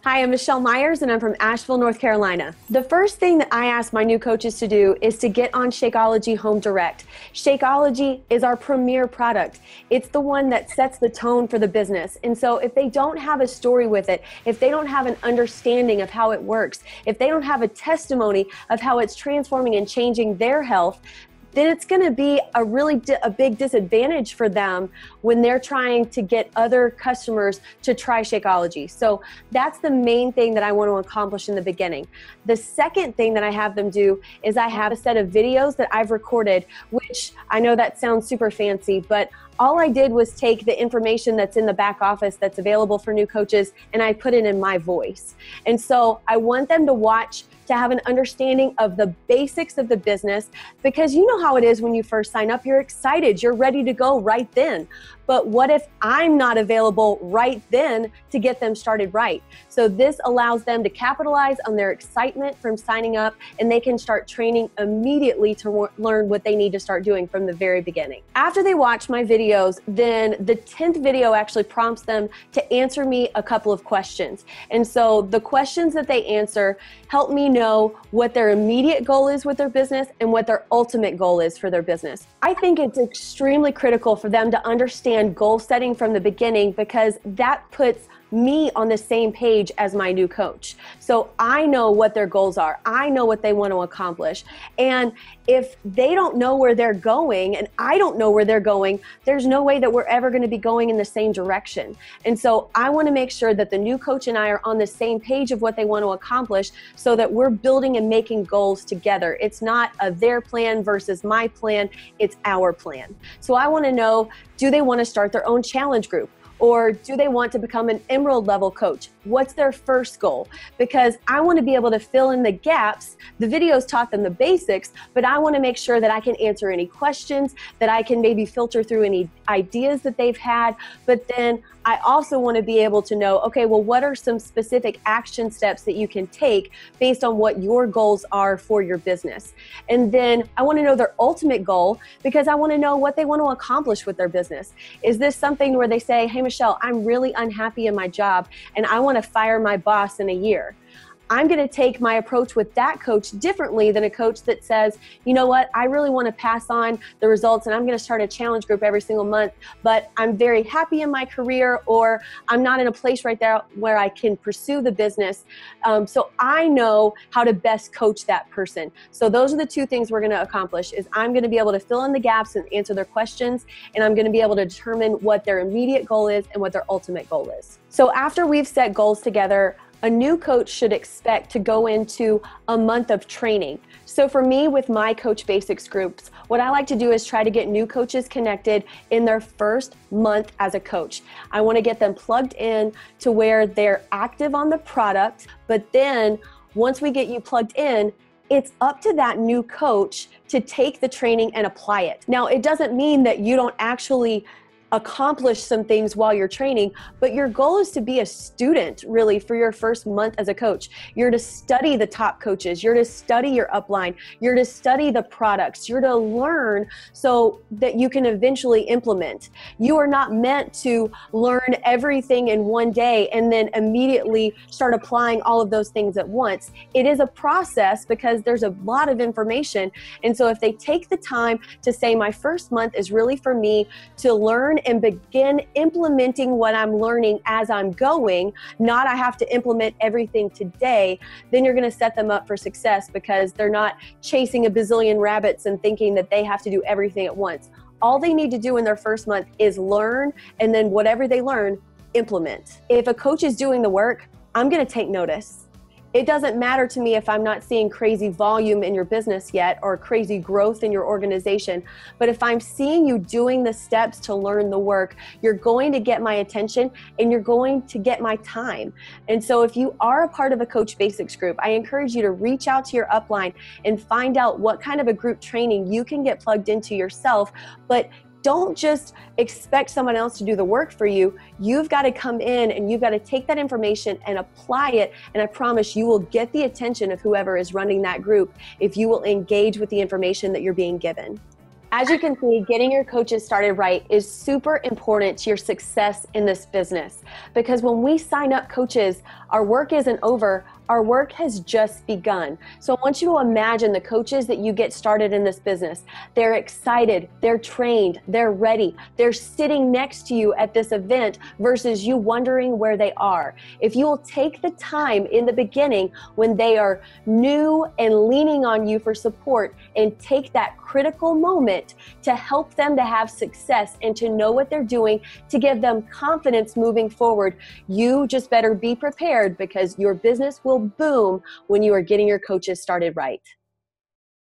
Hi, I'm Michelle Myers and I'm from Asheville, North Carolina. The first thing that I ask my new coaches to do is to get on Shakeology Home Direct. Shakeology is our premier product. It's the one that sets the tone for the business. And so if they don't have a story with it, if they don't have an understanding of how it works, if they don't have a testimony of how it's transforming and changing their health, then it's going to be a big disadvantage for them when they're trying to get other customers to try Shakeology. So that's the main thing that I want to accomplish in the beginning. The second thing that I have them do is I have a set of videos that I've recorded, which I know that sounds super fancy, but all I did was take the information that's in the back office that's available for new coaches and I put it in my voice. And so I want them to watch to have an understanding of the basics of the business, because you know how it is when you first sign up, you're excited, you're ready to go right then. But what if I'm not available right then to get them started right? So this allows them to capitalize on their excitement from signing up, and they can start training immediately to learn what they need to start doing from the very beginning. After they watch my videos, then the 10th video actually prompts them to answer me a couple of questions. And so the questions that they answer help me know what their immediate goal is with their business and what their ultimate goal is for their business. I think it's extremely critical for them to understand goal setting from the beginning, because that puts me on the same page as my new coach. So I know what their goals are. I know what they want to accomplish. And if they don't know where they're going and I don't know where they're going, there's no way that we're ever going to be going in the same direction. And so I want to make sure that the new coach and I are on the same page of what they want to accomplish, so that we're building and making goals together. It's not their plan versus my plan, it's our plan. So I want to know, do they want to start their own challenge group? Or do they want to become an emerald level coach? What's their first goal? Because I want to be able to fill in the gaps. The videos taught them the basics, but I want to make sure that I can answer any questions, that I can maybe filter through any ideas that they've had. But then I also want to be able to know, okay, well, what are some specific action steps that you can take based on what your goals are for your business? And then I want to know their ultimate goal, because I want to know what they want to accomplish with their business. Is this something where they say, hey, Michelle, I'm really unhappy in my job and I want to fire my boss in a year? I'm going to take my approach with that coach differently than a coach that says, you know what, I really want to pass on the results and I'm going to start a challenge group every single month, but I'm very happy in my career, or I'm not in a place right there where I can pursue the business. So I know how to best coach that person. So those are the two things we're going to accomplish. Is I'm going to be able to fill in the gaps and answer their questions, and I'm going to be able to determine what their immediate goal is and what their ultimate goal is. So after we've set goals together, a new coach should expect to go into a month of training. So for me, with my Coach Basics groups, what I like to do is try to get new coaches connected in their first month as a coach. I want to get them plugged in to where they're active on the product, but then once we get you plugged in, it's up to that new coach to take the training and apply it. Now, it doesn't mean that you don't actually accomplish some things while you're training, but your goal is to be a student really for your first month as a coach. You're to study the top coaches, you're to study your upline, you're to study the products, you're to learn so that you can eventually implement. You are not meant to learn everything in one day and then immediately start applying all of those things at once. It is a process because there's a lot of information. And so if they take the time to say, my first month is really for me to learn and begin implementing what I'm learning as I'm going, not I have to implement everything today, then you're going to set them up for success, because they're not chasing a bazillion rabbits and thinking that they have to do everything at once. All they need to do in their first month is learn, and then whatever they learn, implement. If a coach is doing the work, I'm going to take notice. It doesn't matter to me if I'm not seeing crazy volume in your business yet or crazy growth in your organization. But if I'm seeing you doing the steps to learn the work, you're going to get my attention and you're going to get my time. And so if you are a part of a Coach Basics group, I encourage you to reach out to your upline and find out what kind of a group training you can get plugged into yourself. But don't just expect someone else to do the work for you. You've got to come in and you've got to take that information and apply it. And I promise you will get the attention of whoever is running that group if you will engage with the information that you're being given. As you can see, getting your coaches started right is super important to your success in this business, because when we sign up coaches, our work isn't over. Our work has just begun. So I want you to imagine the coaches that you get started in this business. They're excited, they're trained, they're ready. They're sitting next to you at this event versus you wondering where they are. If you will take the time in the beginning when they are new and leaning on you for support and take that critical moment to help them to have success and to know what they're doing, to give them confidence moving forward, you just better be prepared, because your business will boom when you are getting your coaches started right.